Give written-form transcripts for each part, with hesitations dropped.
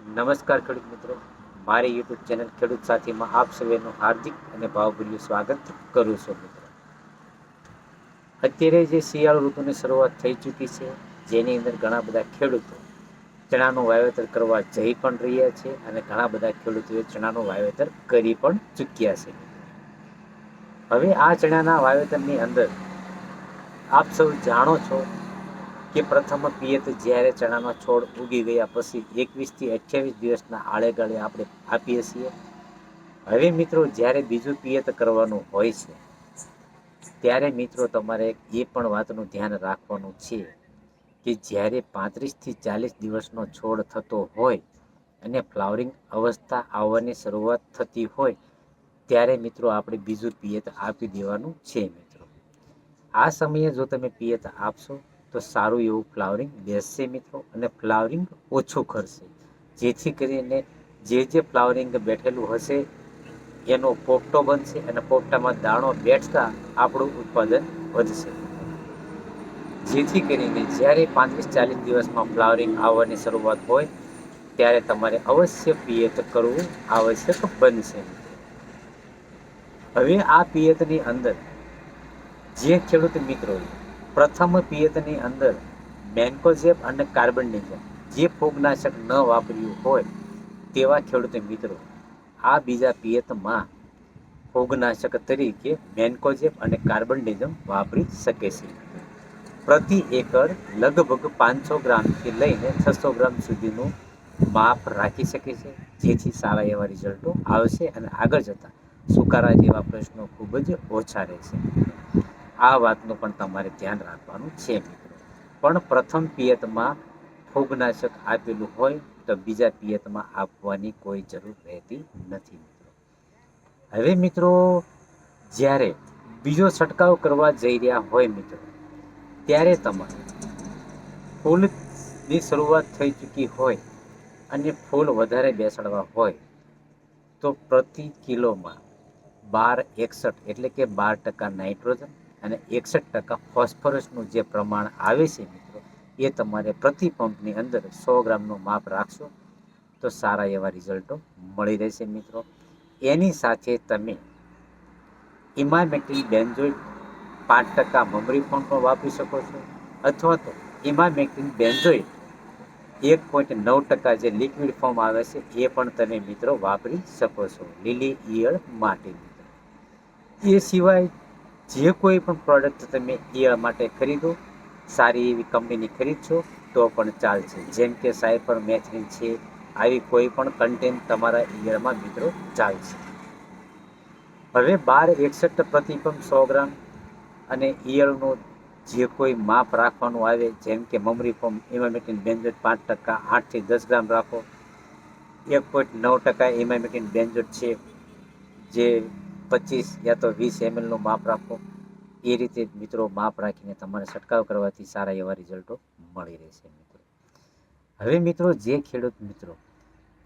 નમસ્કાર ખેડૂત મિત્રો, મારી યુટ્યુબ ચેનલ ખેડૂત સાથીમાં આપ સૌનું હાર્દિક અને ભાવભર્યું સ્વાગત કરું છું. મિત્રો, અત્યારે જે શિયાળુ ઋતુની શરૂઆત થઈ ચૂકી છે, જેની અંદર ઘણા બધા ખેડૂતો ચણાનું વાવેતર કરવા જઈ પણ રહ્યા છે અને ઘણા બધા ખેડૂતોએ ચણાનું વાવેતર કરી પણ ચૂક્યા છે. હવે આ ચણાના વાવેતરની અંદર આપ સૌ જાણો છો કે પ્રથમ પિયત જ્યારે ચણાનો છોડ ઉગી ગયા પછી 21 થી 28 દિવસના આળેગાળે આપણે આપીએ છીએ. હવે મિત્રો, જ્યારે બીજું પિયત કરવાનું હોય છે ત્યારે મિત્રો તમારે એ પણ વાતનું ધ્યાન રાખવાનું છે કે જ્યારે 35 થી 40 દિવસનો છોડ થતો હોય અને ફ્લાવરિંગ અવસ્થા આવવાની શરૂઆત થતી હોય ત્યારે મિત્રો આપણે બીજું પિયત આપી દેવાનું છે. મિત્રો, આ સમયે જો તમે પિયત આપશો તો સારું એવું ફ્લાવરિંગ બેસશે મિત્રો, અને ફ્લાવરિંગ ઓછું ખરશે, જેથી કરીને જે ફ્લાવરિંગ બેઠેલું હશે એનો પોપટો બનશે અને પોપટામાં દાણો બેઠતા આપણું ઉત્પાદન વધશે. જેથી કરીને જ્યારે 35-40 દિવસમાં ફ્લાવરિંગ આવવાની શરૂઆત હોય ત્યારે તમારે અવશ્ય પિયત કરવું આવશ્યક બનશે. હવે આ પિયતની અંદર જે ખેડૂત મિત્રો પ્રથમ પિયતની અંદર મેન્કોઝેબ અને કાર્બનડિઝમ જે ફૂગનાશક ન વાપર્યું હોય તેવા ખેડૂત મિત્રો આ બીજા પિયતમાં ફૂગનાશક તરીકે મેન્કોઝેબ અને કાર્બનડિઝમ વાપરી શકે છે. પ્રતિ એકર લગભગ 500 ગ્રામથી લઈને 600 ગ્રામ સુધીનું માપ રાખી શકે છે, જેથી સારા એવા રિઝલ્ટો આવશે અને આગળ જતા સુકારા જેવા પ્રશ્નો ખૂબ જ ઓછા રહેશે. આ વાતનું પણ તમારે ધ્યાન રાખવાનું છે. મિત્રો, પણ પ્રથમ પિયતમાં ફૂગનાશક આપેલું હોય તો બીજા પિયતમાં આપવાની કોઈ જરૂર રહેતી નથી. હવે મિત્રો, જ્યારે બીજો છંટકાવ કરવા જઈ રહ્યા હોય મિત્રો ત્યારે તમારે ફૂલની શરૂઆત થઈ ચૂકી હોય અને ફૂલ વધારે બેસાડવા હોય તો પ્રતિ કિલોમાં 12-61 એટલે કે 12% નાઇટ્રોજન અને 61% ફોસ્ફરસનું જે પ્રમાણ આવે છે મિત્રો, એ તમારે પ્રતિ પંપની અંદર 100 ગ્રામનું માપ રાખશો તો સારા એવા રિઝલ્ટો મળી રહેશે. મિત્રો, એની સાથે તમે ઇમામેક્ટિન બેન્ઝોઇટ 5% મમરી ફોર્મ પણ વાપરી શકો છો, અથવા તો ઇમામેક્ટિન બેન્ઝોઇટ 1.9% જે લિક્વિડ ફોર્મ આવે છે એ પણ તમે મિત્રો વાપરી શકો છો લીલી ઈયળ માટે. એ સિવાય જે કોઈ પણ પ્રોડક્ટ તમે ઈયળ માટે ખરીદો, સારી એવી કંપનીની ખરીદશો તો પણ ચાલશે, જેમ કે સાયપર મેથ્રિન છે, આવી કોઈ પણ કન્ટેન્ટ તમારા ઈયળમાં મિત્રો ચાલશે. હવે 12-61 પ્રતિ પંપ 100 ગ્રામ અને ઈયળનું જે કોઈ માપ રાખવાનું આવે, જેમ કે મમરી ફોર્મ ઇમામેક્ટિન બેન્ઝોઇટ 5%, 8 થી 10 ગ્રામ રાખો. 1.9% ઇમામેક્ટિન બેન્ઝોઇટ છે, જે 25 યા તો 20 ml નું માપ રાખો. એ રીતે મિત્રો માપ રાખીને તમારે છંટકાવ કરવાથી સારા એવા રિઝલ્ટો મળી રહેશે. મિત્રો, હવે મિત્રો, જે ખેડૂત મિત્રો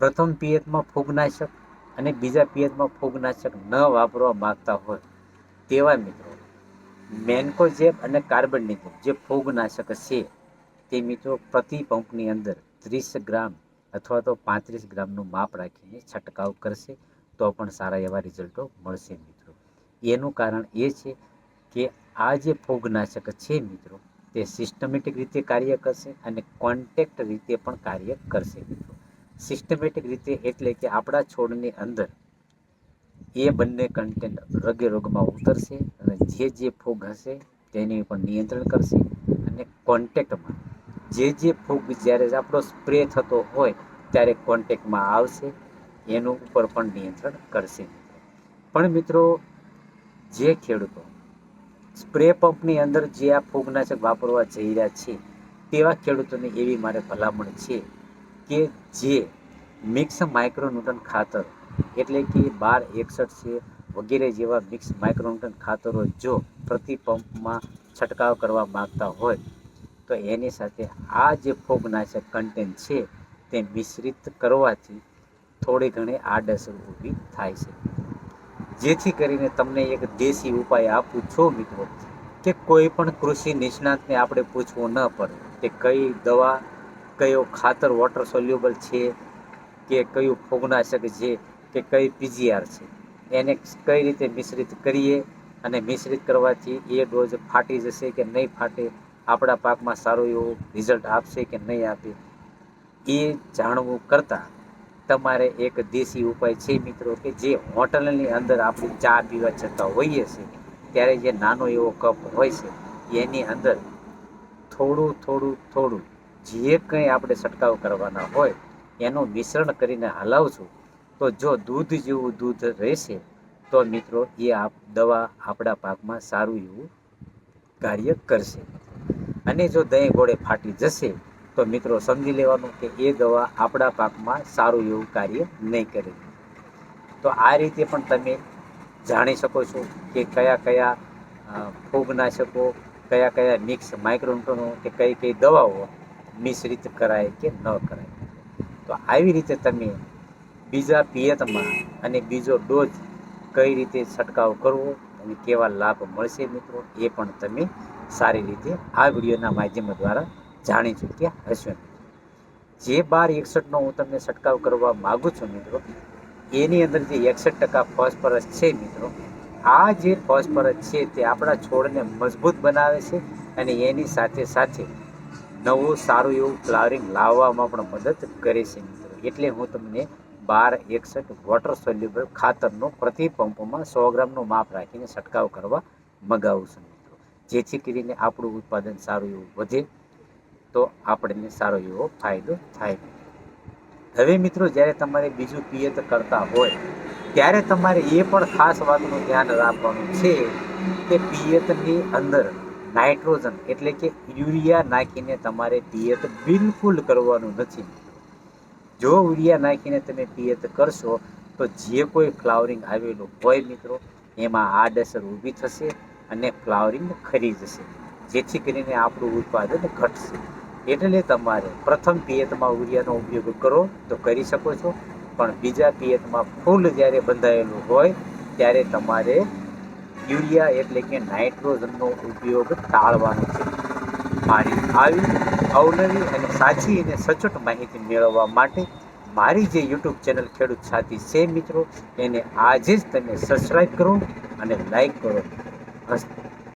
પ્રથમ પિયતમાં ફૂગનાશક અને બીજા પિયતમાં ફૂગનાશક ન વાપરવા માંગતા હોય તેવા મિત્રો મેન્કોઝેબ અને કાર્બનડિઝમ જે ફૂગનાશક છે તે મિત્રો પ્રતિ પંપની અંદર 30 ગ્રામ અથવા તો 35 ગ્રામનું માપ રાખીને છંટકાવ કરશે તો પણ સારા એવા રિઝલ્ટો મળશે. મિત્રો, એનું કારણ એ છે કે આ જે ફૂગનાશક છે મિત્રો તે સિસ્ટમેટિક રીતે કાર્ય કરશે અને કોન્ટેક્ટ રીતે પણ કાર્ય કરશે. મિત્રો, સિસ્ટમેટિક રીતે એટલે કે આપણા છોડની અંદર એ બંને કન્ટેન્ટ રગે રોગમાં ઉતરશે અને જે ફૂગ હશે તેની ઉપર નિયંત્રણ કરશે, અને કોન્ટેક્ટમાં જે ફૂગ જ્યારે આપણો સ્પ્રે થતો હોય ત્યારે કોન્ટેક્ટમાં આવશે એનું ઉપર પણ નિયંત્રણ કરશે. પણ મિત્રો, જે ખેડૂતો સ્પ્રે પંપની અંદર જે આ ફૂગનાશક વાપરવા જઈ રહ્યા છે તેવા ખેડૂતોને એવી મારે ભલામણ છે કે જે મિક્સ માઇક્રોન્યુટ્રન ખાતર એટલે કે 12-61 છે વગેરે જેવા મિક્સ માઇક્રોન્યુટ્રન ખાતરો જો પ્રતિ પંપમાં છંટકાવ કરવા માંગતા હોય તો એની સાથે આ જે ફૂગનાશક કન્ટેન્ટ છે તે મિશ્રિત કરવાથી થોડી ઘણી આડઅસર ઊભી થાય છે. જેથી કરીને તમને એક દેશી ઉપાય આપું છું મિત્રો કે કોઈ પણ કૃષિ નિષ્ણાતને આપણે પૂછવું ન પડે કે કઈ દવા, કયો ખાતર વોટર સોલ્યુબલ છે કે કયું ફૂગનાશક છે કે કઈ પીજીઆર છે, એને કઈ રીતે મિશ્રિત કરીએ અને મિશ્રિત કરવાથી એ ડોઝ ફાટી જશે કે નહીં ફાટે, આપણા પાકમાં સારું એવું રિઝલ્ટ આપશે કે નહીં આપે, એ જાણવું કરતાં તમારે એક દેશી ઉપાય છે મિત્રો, કે જે હોટલની અંદર આપણે ચા પીવા જતા હોઈએ છીએ ત્યારે જે નાનો એવો કપ હોય છે એની અંદર થોડું થોડું થોડું જે કંઈ આપણે છંટકાવ કરવાના હોય એનું મિશ્રણ કરીને હલાવશું તો જો દૂધ જેવું દૂધ રહેશે તો મિત્રો એ દવા આપણા પાકમાં સારું એવું કાર્ય કરશે. અને જો દહીં ગોળે ફાટી જશે તો મિત્રો સમજી લેવાનું કે એ દવા આપણા પાકમાં સારું એવું કાર્ય નહીં કરે. તો આ રીતે પણ તમે જાણી શકો છો કે કયા કયા ફૂગનાશકો, કયા કયા મિક્સ માઇક્રોન્યુટ્રનો કે કઈ કઈ દવાઓ મિશ્રિત કરાય કે ન કરાય. તો આવી રીતે તમે બીજા પિયતમાં અને બીજો ડોઝ કઈ રીતે છંટકાવ કરવો અને કેવા લાભ મળશે મિત્રો, એ પણ તમે સારી રીતે આ વિડીયોના માધ્યમ દ્વારા જાણી ચૂક્યા હશો. જે 1261નો હું તમને છંટકાવ કરવા માગું છું મિત્રો, એની અંદર જે 61% ફોસ્ફરસ છે મિત્રો, આ જે ફોસ્ફરસ છે તે આપણા છોડને મજબૂત બનાવે છે અને એની સાથે સાથે નવું સારું એવું ફ્લાવરિંગ લાવવામાં પણ મદદ કરે છે મિત્રો. એટલે હું તમને 1261 વોટર સોલ્યુબલ ખાતરનો પ્રતિ પંપમાં 100 ગ્રામનું માપ રાખીને છંટકાવ કરવા મગાવું છું મિત્રો, જેથી કરીને આપણું ઉત્પાદન સારું એવું વધે, તો આપણને સારો એવો ફાયદો થાય. હવે મિત્રો જ્યારે તમારે બીજું પિયત કરતા હોય ત્યારે તમારે એ પણ ખાસ વાતનું ધ્યાન રાખવાનું છે કે પિયતની અંદર નાઇટ્રોજન એટલે કે યુરિયા નાખીને તમારે પિયત બિલકુલ કરવાનું નથી. જો યુરિયા નાખીને તમે પિયત કરશો તો જે કોઈ ફ્લાવરિંગ આવેલું હોય મિત્રો એમાં આડઅસર ઊભી થશે અને ફ્લાવરિંગ ખરી જશે, જેથી કરીને આપણું ઉત્પાદન ઘટશે. એટલે તમારે પ્રથમ પિયતમાં યુરિયાનો ઉપયોગ કરો તો કરી શકો છો, પણ બીજા પિયતમાં ફૂલ જ્યારે બંધાયેલું હોય ત્યારે તમારે યુરિયા એટલે કે નાઇટ્રોજનનો ઉપયોગ ટાળવાનો છે. મારી આવી અવનવી અને સાચી અને સચોટ માહિતી મેળવવા માટે મારી જે યુટ્યુબ ચેનલ ખેડૂત સાથી છે મિત્રો, એને આજે જ તમે સબસ્ક્રાઈબ કરો અને લાઈક કરો.